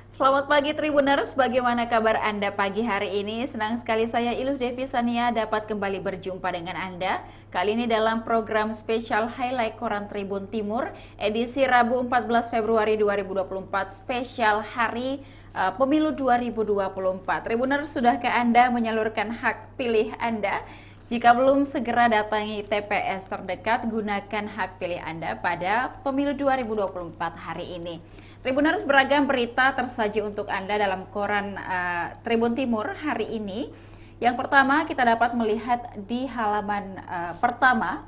Selamat pagi Tribuners, bagaimana kabar Anda pagi hari ini? Senang sekali saya Iluh Devi Sania dapat kembali berjumpa dengan Anda. Kali ini dalam program spesial Highlight Koran Tribun Timur, edisi Rabu 14 Februari 2024, spesial hari Pemilu 2024. Tribuners, sudahkah Anda menyalurkan hak pilih Anda? Jika belum, segera datangi TPS terdekat, gunakan hak pilih Anda pada Pemilu 2024 hari ini. Tribuners, beragam berita tersaji untuk Anda dalam koran Tribun Timur hari ini. Yang pertama, kita dapat melihat di halaman pertama,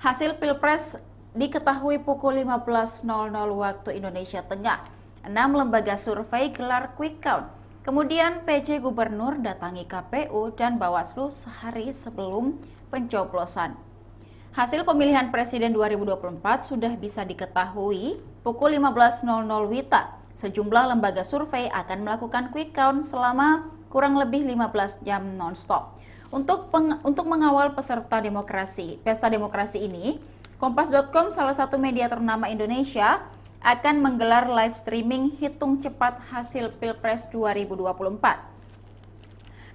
hasil Pilpres diketahui pukul 15.00 waktu Indonesia Tengah. 6 lembaga survei gelar quick count. Kemudian PJ Gubernur datangi KPU dan Bawaslu sehari sebelum pencoblosan. Hasil pemilihan Presiden 2024 sudah bisa diketahui pukul 15.00 WITA. Sejumlah lembaga survei akan melakukan quick count selama kurang lebih 15 jam non-stop. Untuk mengawal pesta demokrasi ini, Kompas.com, salah satu media ternama Indonesia, akan menggelar live streaming hitung cepat hasil Pilpres 2024.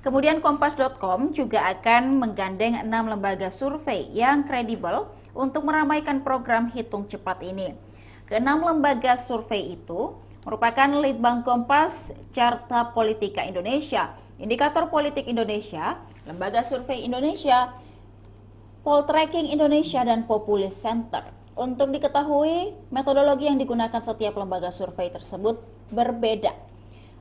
Kemudian Kompas.com juga akan menggandeng 6 lembaga survei yang kredibel untuk meramaikan program hitung cepat ini. Keenam lembaga survei itu merupakan Litbang Kompas, Carta Politika Indonesia, Indikator Politik Indonesia, Lembaga Survei Indonesia, Poltreking Indonesia, dan Populis Center. Untuk diketahui, metodologi yang digunakan setiap lembaga survei tersebut berbeda.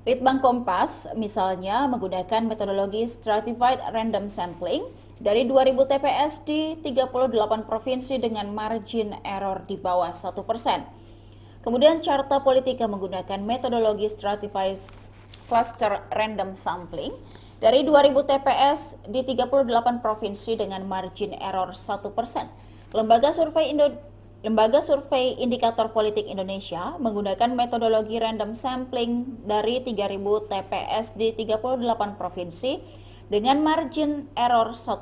Litbang Kompas misalnya menggunakan metodologi Stratified Random Sampling dari 2000 TPS di 38 provinsi dengan margin error di bawah 1%. Kemudian Carta Politika menggunakan metodologi Stratified Cluster Random Sampling dari 2000 TPS di 38 provinsi dengan margin error 1%. Lembaga Survei Indikator Politik Indonesia menggunakan metodologi random sampling dari 3.000 TPS di 38 provinsi dengan margin error 1%.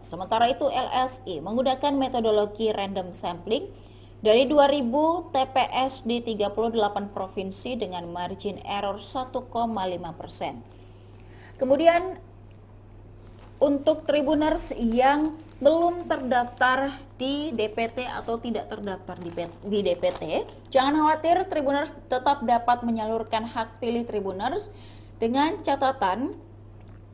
Sementara itu LSI menggunakan metodologi random sampling dari 2.000 TPS di 38 provinsi dengan margin error 1,5%. Kemudian untuk Tribuners yang belum terdaftar di DPT atau tidak terdaftar di DPT, jangan khawatir, Tribuners tetap dapat menyalurkan hak pilih Tribuners dengan catatan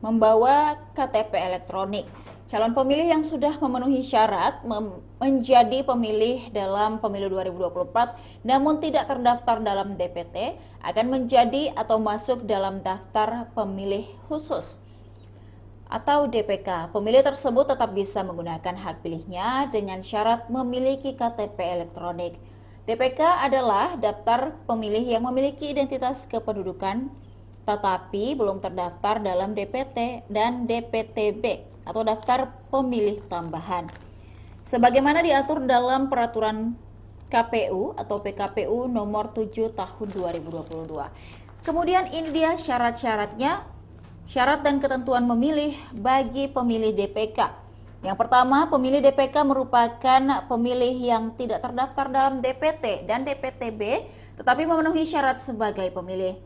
membawa KTP elektronik. Calon pemilih yang sudah memenuhi syarat menjadi pemilih dalam pemilu 2024 namun tidak terdaftar dalam DPT akan menjadi atau masuk dalam daftar pemilih khusus atau DPK. Pemilih tersebut tetap bisa menggunakan hak pilihnya dengan syarat memiliki KTP elektronik. DPK adalah daftar pemilih yang memiliki identitas kependudukan tetapi belum terdaftar dalam DPT dan DPTB atau daftar pemilih tambahan. Sebagaimana diatur dalam peraturan KPU atau PKPU nomor 7 tahun 2022. Kemudian ini dia syarat-syaratnya. Syarat dan ketentuan memilih bagi pemilih DPK. Yang pertama, pemilih DPK merupakan pemilih yang tidak terdaftar dalam DPT dan DPTB tetapi memenuhi syarat sebagai pemilih.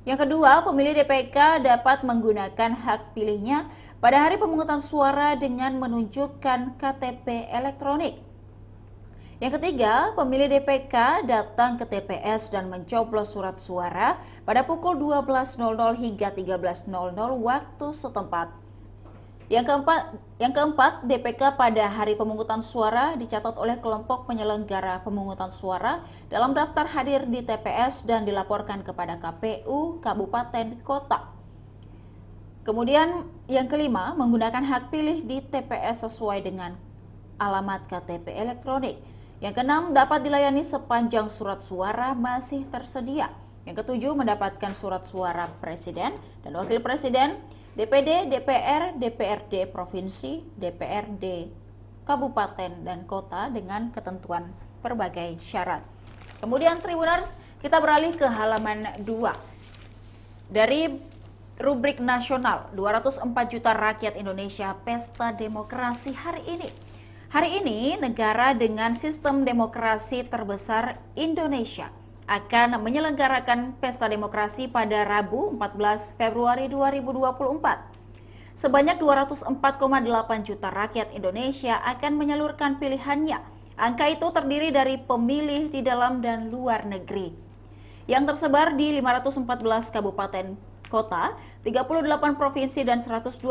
Yang kedua, pemilih DPK dapat menggunakan hak pilihnya pada hari pemungutan suara dengan menunjukkan KTP elektronik. Yang ketiga, pemilih DPK datang ke TPS dan mencoblos surat suara pada pukul 12.00 hingga 13.00 waktu setempat. Yang keempat, DPK pada hari pemungutan suara dicatat oleh kelompok penyelenggara pemungutan suara dalam daftar hadir di TPS dan dilaporkan kepada KPU Kabupaten Kota. Kemudian yang kelima, menggunakan hak pilih di TPS sesuai dengan alamat KTP elektronik. Yang keenam, dapat dilayani sepanjang surat suara masih tersedia. Yang ketujuh, mendapatkan surat suara Presiden dan Wakil Presiden, DPD, DPR, DPRD Provinsi, DPRD Kabupaten dan Kota dengan ketentuan berbagai syarat. Kemudian Tribuners, kita beralih ke halaman 2. Dari rubrik nasional, 204 juta rakyat Indonesia pesta demokrasi hari ini. Hari ini, negara dengan sistem demokrasi terbesar Indonesia akan menyelenggarakan pesta demokrasi pada Rabu 14 Februari 2024. Sebanyak 204,8 juta rakyat Indonesia akan menyalurkan pilihannya. Angka itu terdiri dari pemilih di dalam dan luar negeri yang tersebar di 514 kabupaten kota, 38 provinsi dan 128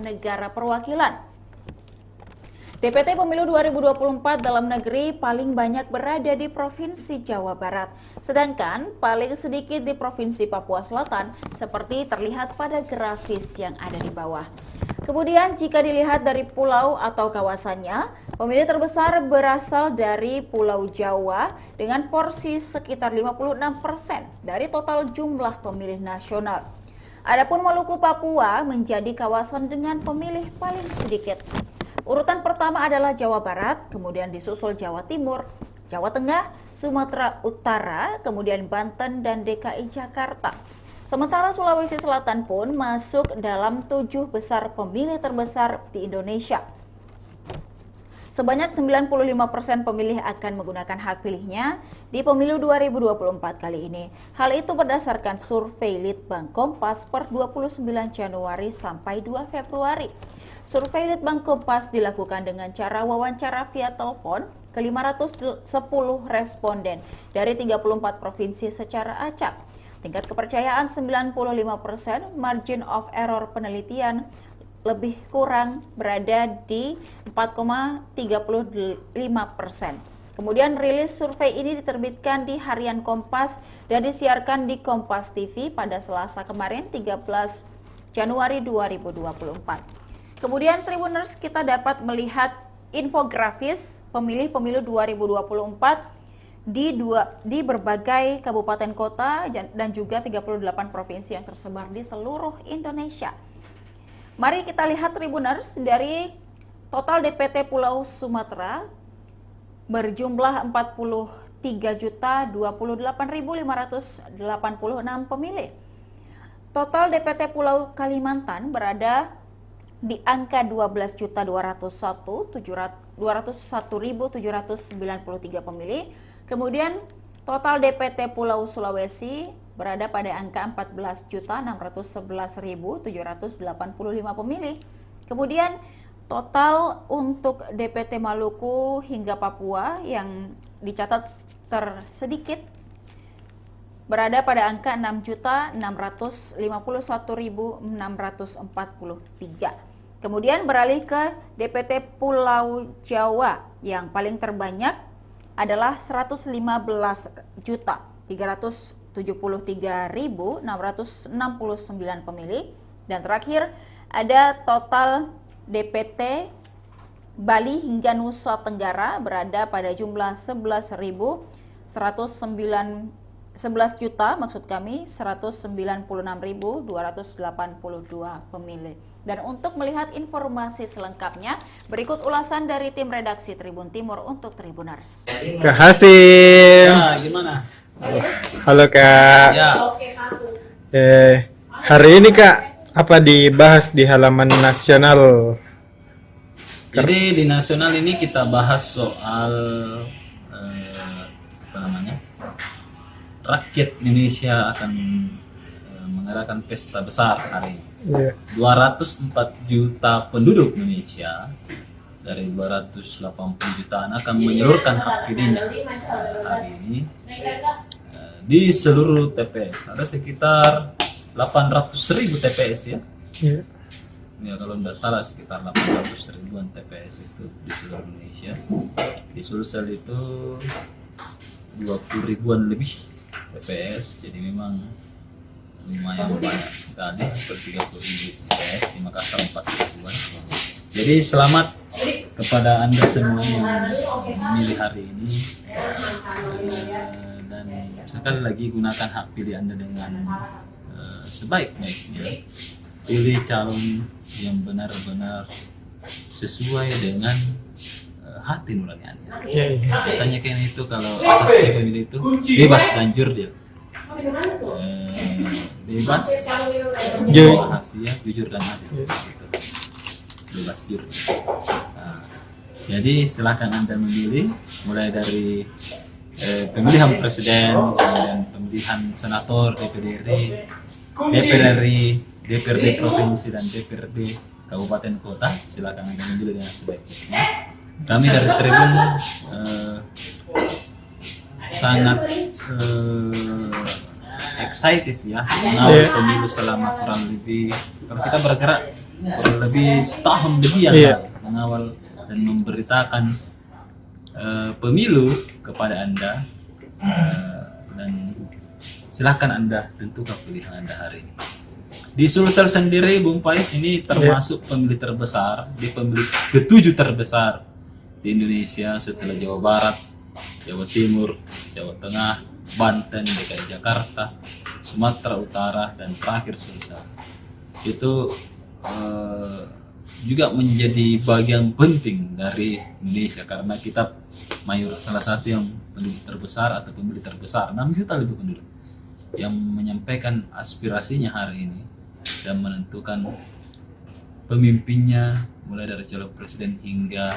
negara perwakilan. DPT Pemilu 2024 dalam negeri paling banyak berada di Provinsi Jawa Barat, sedangkan paling sedikit di Provinsi Papua Selatan, seperti terlihat pada grafis yang ada di bawah. Kemudian jika dilihat dari pulau atau kawasannya, pemilih terbesar berasal dari Pulau Jawa dengan porsi sekitar 56% dari total jumlah pemilih nasional. Adapun Maluku Papua menjadi kawasan dengan pemilih paling sedikit. Urutan pertama adalah Jawa Barat, kemudian disusul Jawa Timur, Jawa Tengah, Sumatera Utara, kemudian Banten dan DKI Jakarta. Sementara Sulawesi Selatan pun masuk dalam 7 besar pemilih terbesar di Indonesia. Sebanyak 95% pemilih akan menggunakan hak pilihnya di pemilu 2024 kali ini. Hal itu berdasarkan survei Litbang Kompas per 29 Januari sampai 2 Februari. Survei Litbang Kompas dilakukan dengan cara wawancara via telepon ke 510 responden dari 34 provinsi secara acak. Tingkat kepercayaan 95%, margin of error penelitian lebih kurang berada di 4,35%. Kemudian rilis survei ini diterbitkan di Harian Kompas dan disiarkan di Kompas TV pada Selasa kemarin 13 Januari 2024. Kemudian Tribuners, kita dapat melihat infografis pemilih pemilu 2024 di berbagai kabupaten kota dan juga 38 provinsi yang tersebar di seluruh Indonesia. Mari kita lihat Tribuners, dari total DPT Pulau Sumatera berjumlah 43.028.586 pemilih. Total DPT Pulau Kalimantan berada di angka 12.201.793 pemilih. Kemudian total DPT Pulau Sulawesi berada pada angka 14.611.785 pemilih. Kemudian total untuk DPT Maluku hingga Papua yang dicatat tersedikit berada pada angka 6.651.643. Kemudian beralih ke DPT Pulau Jawa yang paling terbanyak adalah 115.373.669 pemilih. Dan terakhir ada total DPT Bali hingga Nusa Tenggara berada pada jumlah 196.282 pemilih. Dan untuk melihat informasi selengkapnya, berikut ulasan dari tim redaksi Tribun Timur untuk Tribuners. Kak Hasim. Ya, gimana? Halo Kak. Ya. Hari ini Kak, apa dibahas di halaman nasional? Jadi di nasional ini kita bahas soal rakyat Indonesia akan mengadakan pesta besar hari ini. 204 juta penduduk Indonesia dari 280 jutaan akan menyalurkan hak pilihnya hari ini di seluruh TPS. Ada sekitar 800.000 TPS ya. Ya kalau tidak salah sekitar 800.000-an TPS itu di seluruh Indonesia. Di Sulsel itu 20.000-an lebih TPS, jadi memang lumayan banyak sekali, sekitar 30.000 TPS, di Makassar 40.000-an. Jadi selamat kepada Anda semua yang memilih hari ini, dan sekali lagi gunakan hak pilih Anda dengan sebaik-baiknya. Pilih calon yang benar-benar sesuai dengan hati nurani Anda. Biasanya kan itu kalau asas pemilih itu bebas dan jurdil. Bebas, rahasia, jujur dan adil. Bebas jurdil. Nah, jadi silakan Anda memilih mulai dari pemilihan presiden, kemudian pemilihan senator, DPD RI, DPR RI, DPRD provinsi dan DPRD kabupaten kota. Silakan Anda memilih dengan sebaik-baiknya. Kami dari Tribun sangat excited ya mengawal pemilu selama kurang lebih, kalau kita bergerak kurang lebih setahun lebih ya mengawal dan memberitakan pemilu kepada Anda, dan silahkan Anda tentukan pilihan Anda hari ini. Di Sulsel sendiri, Bung Pais, ini termasuk pemilih terbesar, di pemilih ke-7 terbesar di Indonesia setelah Jawa Barat, Jawa Timur, Jawa Tengah, Banten, DKI Jakarta, Sumatera Utara, dan terakhir Sulsel. Itu juga menjadi bagian penting dari Indonesia karena kita salah satu yang penduduk terbesar atau pemilih terbesar, 6 juta lebih penduduk, yang menyampaikan aspirasinya hari ini dan menentukan pemimpinnya mulai dari calon presiden hingga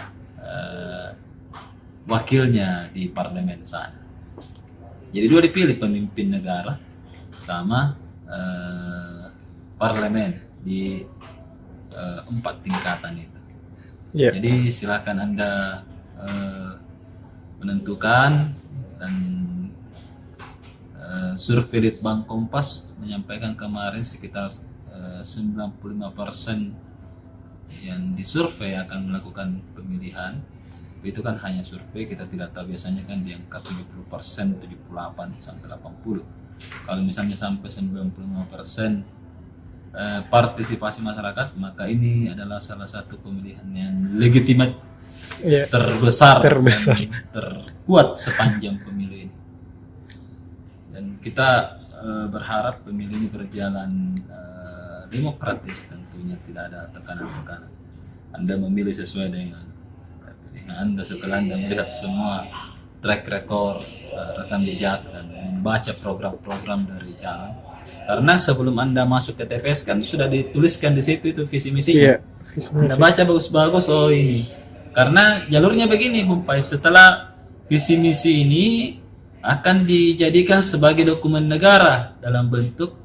wakilnya di parlemen sana. Jadi 2 dipilih, pemimpin negara sama parlemen di 4 tingkatan itu. Jadi silakan Anda menentukan, dan survei Litbang Kompas menyampaikan kemarin sekitar 95% yang disurvei akan melakukan pemilihan. Itu kan hanya survei, kita tidak tahu, biasanya kan di angka 70%, 78 sampai 80. Kalau misalnya sampai 95% partisipasi masyarakat, maka ini adalah salah satu pemilihan yang legitimate, terbesar. Dan terkuat sepanjang pemilu ini. Dan kita berharap pemilu ini berjalan demokratis, tentunya tidak ada tekanan-tekanan. Anda memilih sesuai dengan pilihan Anda setelah Anda melihat semua track record, rekam jejak, dan membaca program-program dari jalan. Karena sebelum Anda masuk ke TPS kan sudah dituliskan di situ itu visi misinya. Anda baca bagus-bagus, oh ini. Karena jalurnya begini, Bung Pais, setelah visi misi ini akan dijadikan sebagai dokumen negara dalam bentuk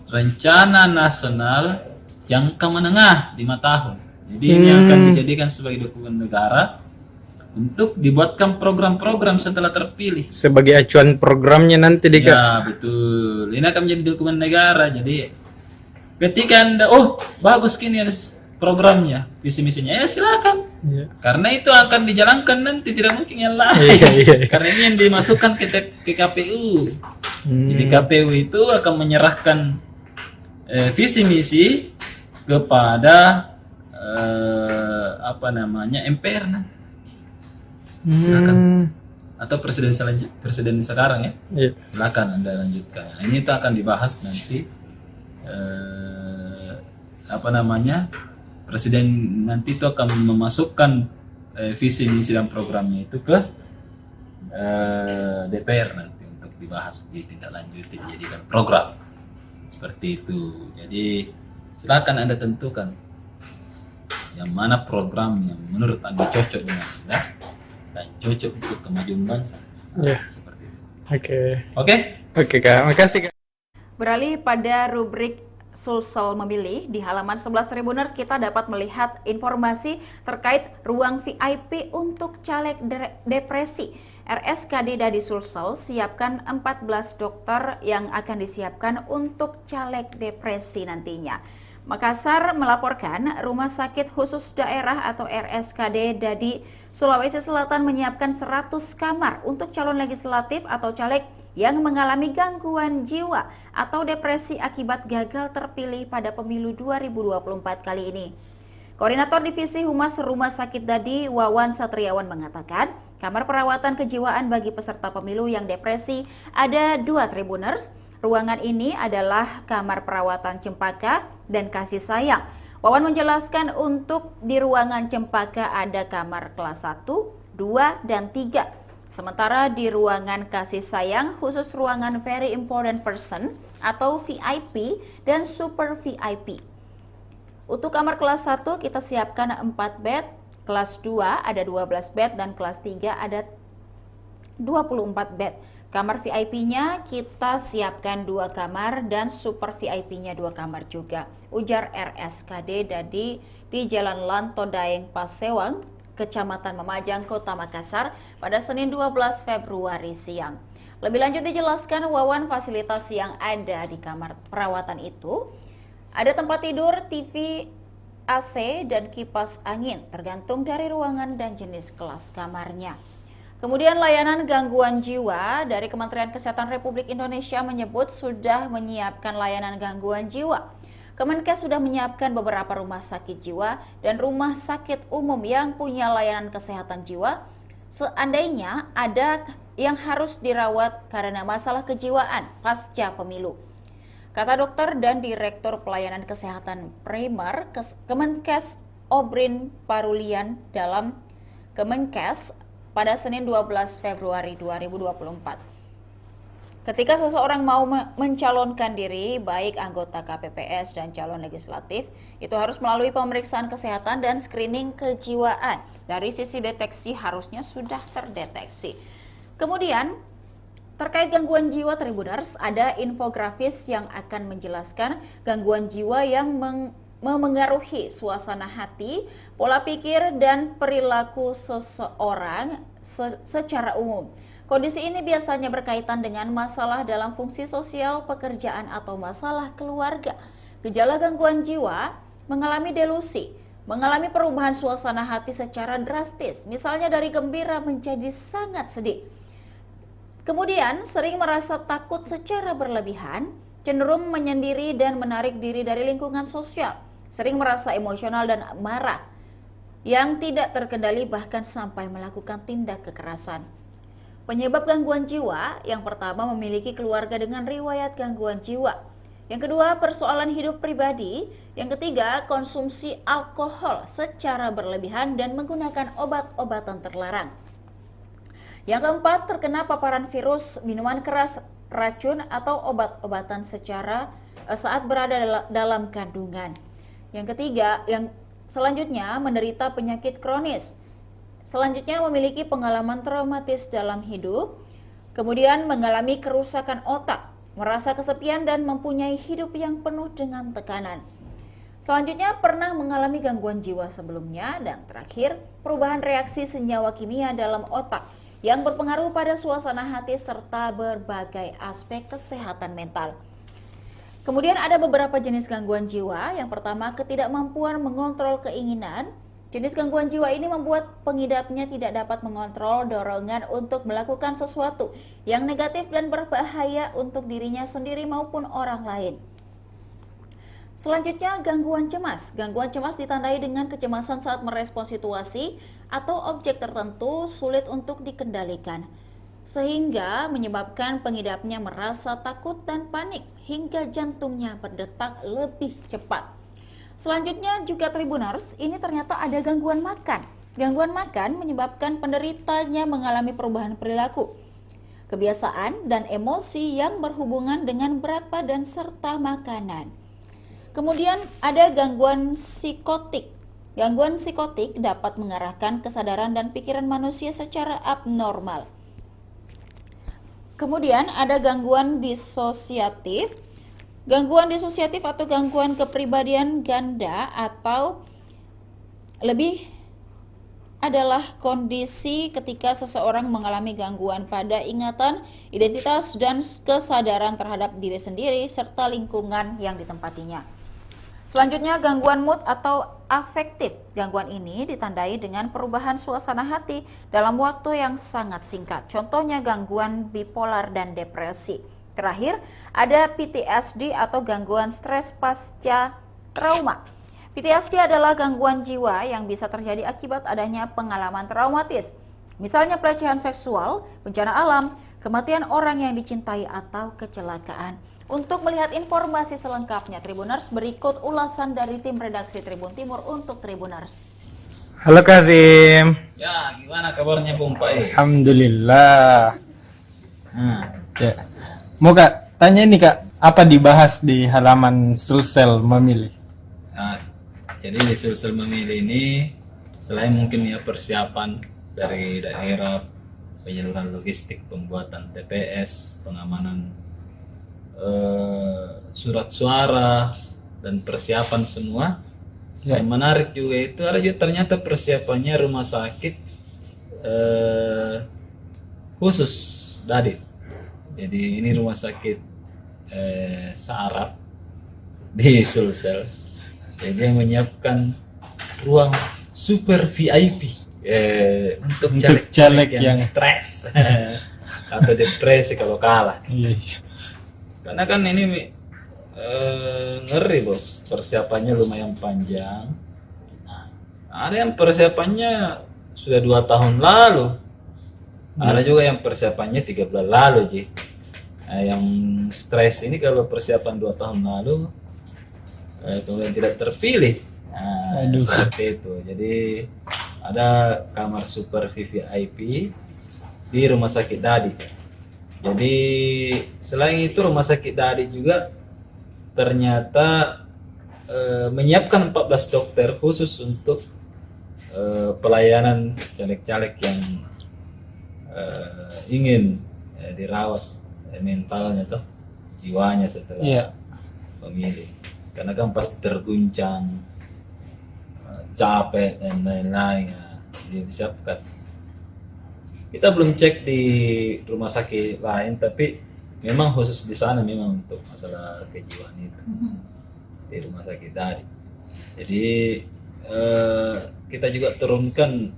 rencana nasional jangka menengah 5 tahun. Jadi ini akan dijadikan sebagai dokumen negara untuk dibuatkan program-program setelah terpilih. Sebagai acuan programnya nanti Ya, betul. Ini akan menjadi dokumen negara. Jadi ketika Anda, bagus gini harus programnya, visi misinya, ya silakan. Karena itu akan dijalankan nanti, tidak mungkin yang lain. Karena ini yang dimasukkan ke KPU. Jadi KPU itu akan menyerahkan visi misi kepada MPR nanti. Silakan. Atau presiden sekarang ya. Silakan Anda lanjutkan. Ini itu akan dibahas nanti presiden nanti itu akan memasukkan visi misi dan programnya itu ke DPR nanti untuk dibahas, ditindaklanjuti, dijadikan program seperti itu. Jadi silakan Anda tentukan yang mana program yang menurut Anda cocok dengan Anda dan cocok untuk kemajuan bangsa. Seperti itu. Oke Kak, makasih Kak. Beralih pada rubrik Sulsel memilih, di halaman 11 Tribuners kita dapat melihat informasi terkait ruang VIP untuk caleg depresi. RSKD Dadi Sulsel siapkan 14 dokter yang akan disiapkan untuk caleg depresi nantinya. Makassar melaporkan Rumah Sakit Khusus Daerah atau RSKD Dadi Sulawesi Selatan menyiapkan 100 kamar untuk calon legislatif atau caleg yang mengalami gangguan jiwa atau depresi akibat gagal terpilih pada pemilu 2024 kali ini. Koordinator Divisi Humas Rumah Sakit Dadi, Wawan Satriawan, mengatakan kamar perawatan kejiwaan bagi peserta pemilu yang depresi ada 2 Tribuners. Ruangan ini adalah kamar perawatan Cempaka dan Kasih Sayang. Wawan menjelaskan untuk di ruangan Cempaka ada kamar kelas 1, 2, dan 3. Sementara di ruangan Kasih Sayang khusus ruangan Very Important Person atau VIP dan Super VIP. Untuk kamar kelas 1 kita siapkan 4 bed, kelas 2 ada 12 bed, dan kelas 3 ada 24 bed. Kamar VIP-nya kita siapkan 2 kamar dan super VIP-nya 2 kamar juga. Ujar RSKD di Jalan Lanto Daeng Pasewang, Kecamatan Memajang, Kota Makassar pada Senin 12 Februari siang. Lebih lanjut dijelaskan Wawan, fasilitas yang ada di kamar perawatan itu ada tempat tidur, TV, AC, dan kipas angin tergantung dari ruangan dan jenis kelas kamarnya. Kemudian layanan gangguan jiwa dari Kementerian Kesehatan Republik Indonesia menyebut sudah menyiapkan layanan gangguan jiwa. Kemenkes sudah menyiapkan beberapa rumah sakit jiwa dan rumah sakit umum yang punya layanan kesehatan jiwa seandainya ada yang harus dirawat karena masalah kejiwaan pasca pemilu. Kata dokter dan Direktur Pelayanan Kesehatan Primer Kemenkes Obrin Parulian dalam Kemenkes pada Senin 12 Februari 2024. Ketika seseorang mau mencalonkan diri, baik anggota KPPS dan calon legislatif, itu harus melalui pemeriksaan kesehatan dan screening kejiwaan. Dari sisi deteksi harusnya sudah terdeteksi. Kemudian, terkait gangguan jiwa Tribuners, ada infografis yang akan menjelaskan gangguan jiwa yang memengaruhi suasana hati, pola pikir, dan perilaku seseorang secara umum. Kondisi ini biasanya berkaitan dengan masalah dalam fungsi sosial, pekerjaan, atau masalah keluarga. Gejala gangguan jiwa mengalami delusi, mengalami perubahan suasana hati secara drastis, misalnya dari gembira menjadi sangat sedih. Kemudian sering merasa takut secara berlebihan, cenderung menyendiri dan menarik diri dari lingkungan sosial, sering merasa emosional dan marah, yang tidak terkendali bahkan sampai melakukan tindak kekerasan. Penyebab gangguan jiwa, yang pertama memiliki keluarga dengan riwayat gangguan jiwa. Yang kedua, persoalan hidup pribadi. Yang ketiga, konsumsi alkohol secara berlebihan dan menggunakan obat-obatan terlarang. Yang keempat, terkena paparan virus, minuman keras, racun, atau obat-obatan saat berada dalam kandungan. Yang ketiga, yang selanjutnya menderita penyakit kronis. Selanjutnya memiliki pengalaman traumatis dalam hidup, kemudian mengalami kerusakan otak, merasa kesepian dan mempunyai hidup yang penuh dengan tekanan. Selanjutnya pernah mengalami gangguan jiwa sebelumnya, dan terakhir perubahan reaksi senyawa kimia dalam otak yang berpengaruh pada suasana hati serta berbagai aspek kesehatan mental. Kemudian ada beberapa jenis gangguan jiwa. Yang pertama, ketidakmampuan mengontrol keinginan. Jenis gangguan jiwa ini membuat pengidapnya tidak dapat mengontrol dorongan untuk melakukan sesuatu yang negatif dan berbahaya untuk dirinya sendiri maupun orang lain. Selanjutnya, gangguan cemas. Gangguan cemas ditandai dengan kecemasan saat merespons situasi atau objek tertentu sulit untuk dikendalikan, sehingga menyebabkan pengidapnya merasa takut dan panik hingga jantungnya berdetak lebih cepat. Selanjutnya juga Tribuners, ini ternyata ada gangguan makan. Gangguan makan menyebabkan penderitanya mengalami perubahan perilaku, kebiasaan, dan emosi yang berhubungan dengan berat badan serta makanan. Kemudian ada gangguan psikotik. Gangguan psikotik dapat mengarahkan kesadaran dan pikiran manusia secara abnormal. Kemudian ada gangguan disosiatif. Gangguan disosiatif atau gangguan kepribadian ganda atau lebih adalah kondisi ketika seseorang mengalami gangguan pada ingatan, identitas, dan kesadaran terhadap diri sendiri serta lingkungan yang ditempatinya. Selanjutnya, gangguan mood atau afektif. Gangguan ini ditandai dengan perubahan suasana hati dalam waktu yang sangat singkat. Contohnya gangguan bipolar dan depresi. Terakhir, ada PTSD atau gangguan stres pasca trauma. PTSD adalah gangguan jiwa yang bisa terjadi akibat adanya pengalaman traumatis. Misalnya pelecehan seksual, bencana alam, kematian orang yang dicintai, atau kecelakaan. Untuk melihat informasi selengkapnya Tribuners, berikut ulasan dari tim redaksi Tribun Timur untuk Tribuners. Halo Kazim. Ya, gimana kabarnya Bung Pai? Alhamdulillah. Ya. Mau Kak, tanya nih Kak, apa dibahas di halaman Sulsel Memilih? Nah, jadi di Sulsel Memilih ini selain mungkin ya persiapan dari daerah penyaluran logistik, pembuatan TPS, pengamanan surat suara, dan persiapan semua. Ya. Yang menarik juga itu ada juga ternyata persiapannya rumah sakit khusus Dadit. Jadi ini rumah sakit Saraf di Sulsel. Jadi dia menyiapkan ruang super VIP untuk caleg yang stres atau depresi kalau kalah. Iya. Karena kan ini ngeri bos, persiapannya lumayan panjang. Ada yang persiapannya sudah 2 tahun lalu, ada juga yang persiapannya 3 bulan lalu Ji. Nah, yang stres ini kalau persiapan 2 tahun lalu kemudian tidak terpilih, nah, seperti itu. Jadi ada kamar super VIP di rumah sakit Dadi. Jadi selain itu rumah sakit Dadi juga ternyata menyiapkan 14 dokter khusus untuk pelayanan caleg-caleg yang ingin dirawat mentalnya atau jiwanya setelah pemilih. Karena kan pasti terguncang, capek dan lain-lain. Jadi disiapkan. Kita belum cek di rumah sakit lain, tapi memang khusus di sana memang untuk masalah kejiwaan itu di rumah sakit Dadi. Jadi kita juga turunkan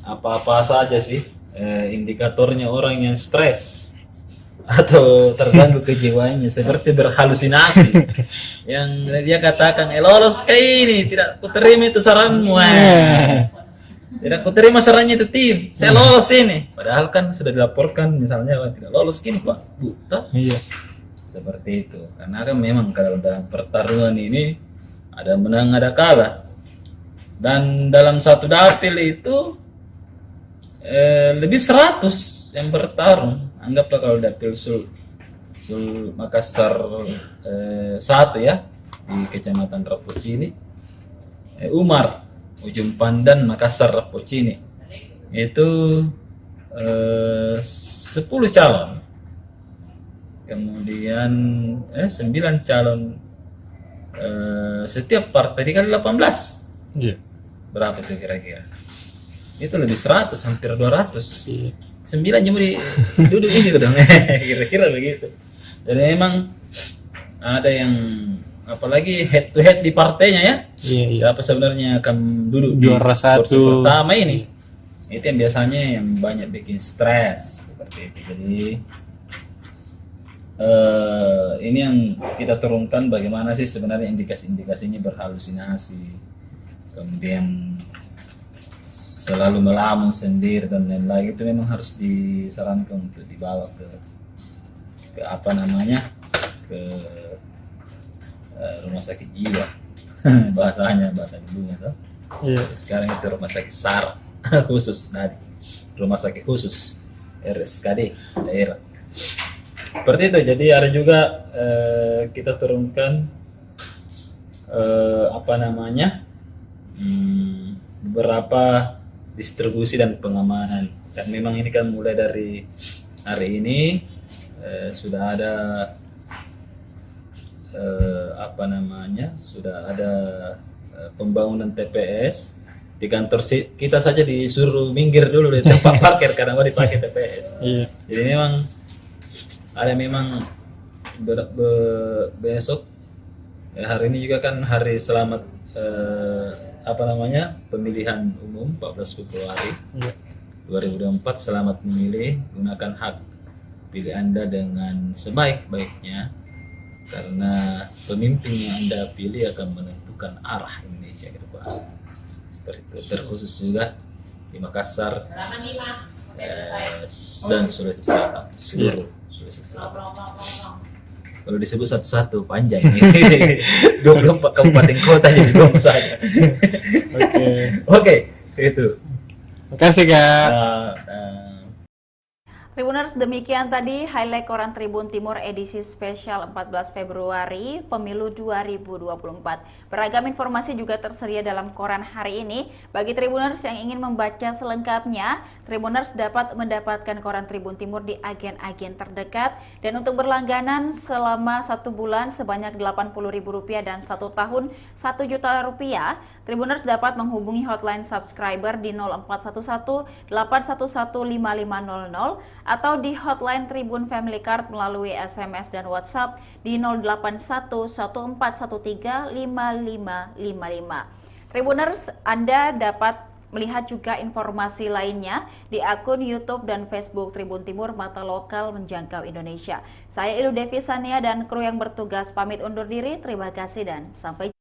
apa-apa saja sih indikatornya orang yang stres atau terganggu kejiwaannya, seperti berhalusinasi yang dia katakan lolos kayak ini, tidak kuterima itu saranmu, tidak kuterima sarannya itu tim, saya lolos ini, padahal kan sudah dilaporkan misalnya tidak lolos gini Pak buta. Iya. Seperti itu, karena kan memang kalau dalam pertarungan ini ada menang ada kalah, dan dalam satu dapil itu lebih 100 yang bertarung. Anggaplah kalau dapil Sul Makassar 1 ya, di Kecamatan Rapocini, Umar Ujung Pandan Makassar Rapocini itu 10 calon, kemudian 9 calon, setiap partai dikali 18. Iya. Berapa tuh kira-kira? Itu lebih 100, hampir 200. Iya. 9 cuma di duduk ini dong. Kira-kira begitu. Jadi memang ada yang apalagi head to head di partainya ya. Iya, iya. Siapa sebenarnya akan duduk Juara di kursi 1 pertama ini? Itu yang biasanya yang banyak bikin stres seperti itu. Jadi ini yang kita turunkan bagaimana sih sebenarnya indikasi-indikasinya berhalusinasi, kemudian selalu melamun sendiri dan lain-lain, itu memang harus disarankan untuk dibawa ke apa namanya, ke rumah sakit jiwa. bahasa dulunya tuh. Iya. Sekarang itu rumah sakit SAR khusus dari rumah sakit khusus RSKD daerah. Seperti itu. Jadi ada juga kita turunkan apa namanya, beberapa distribusi dan pengamanan. Dan memang ini kan mulai dari hari ini sudah ada apa namanya, sudah ada pembangunan TPS di kantor kita saja disuruh minggir dulu dari tempat parkir karena mau dipakai TPS. Iya. Jadi memang besok hari ini juga kan hari selamat apa namanya, pemilihan umum 14 Februari 2024. Selamat memilih, gunakan hak pilih Anda dengan sebaik-baiknya, karena pemimpin yang Anda pilih akan menentukan arah Indonesia ke depan. Seperti itu. Terkhusus juga di Makassar dan Sulawesi Selatan, seluruh Sulawesi Selatan. Kalau disebut satu-satu panjang ini. 24 kabupaten kota jadi dong saja. Oke, itu. Makasih Kak. Tribuners, demikian tadi highlight Koran Tribun Timur edisi spesial 14 Februari Pemilu 2024. Beragam informasi juga tersedia dalam koran hari ini. Bagi Tribuners yang ingin membaca selengkapnya, Tribuners dapat mendapatkan Koran Tribun Timur di agen-agen terdekat. Dan untuk berlangganan selama 1 bulan sebanyak Rp80.000 dan 1 tahun Rp1 juta. Tribuners dapat menghubungi hotline subscriber di 0411 811 5500 atau di hotline Tribun Family Card melalui SMS dan WhatsApp di 081 1413 5555. Tribuners, Anda dapat melihat juga informasi lainnya di akun YouTube dan Facebook Tribun Timur, Mata Lokal Menjangkau Indonesia. Saya Ilu Devi Sania dan kru yang bertugas pamit undur diri. Terima kasih dan sampai jumpa.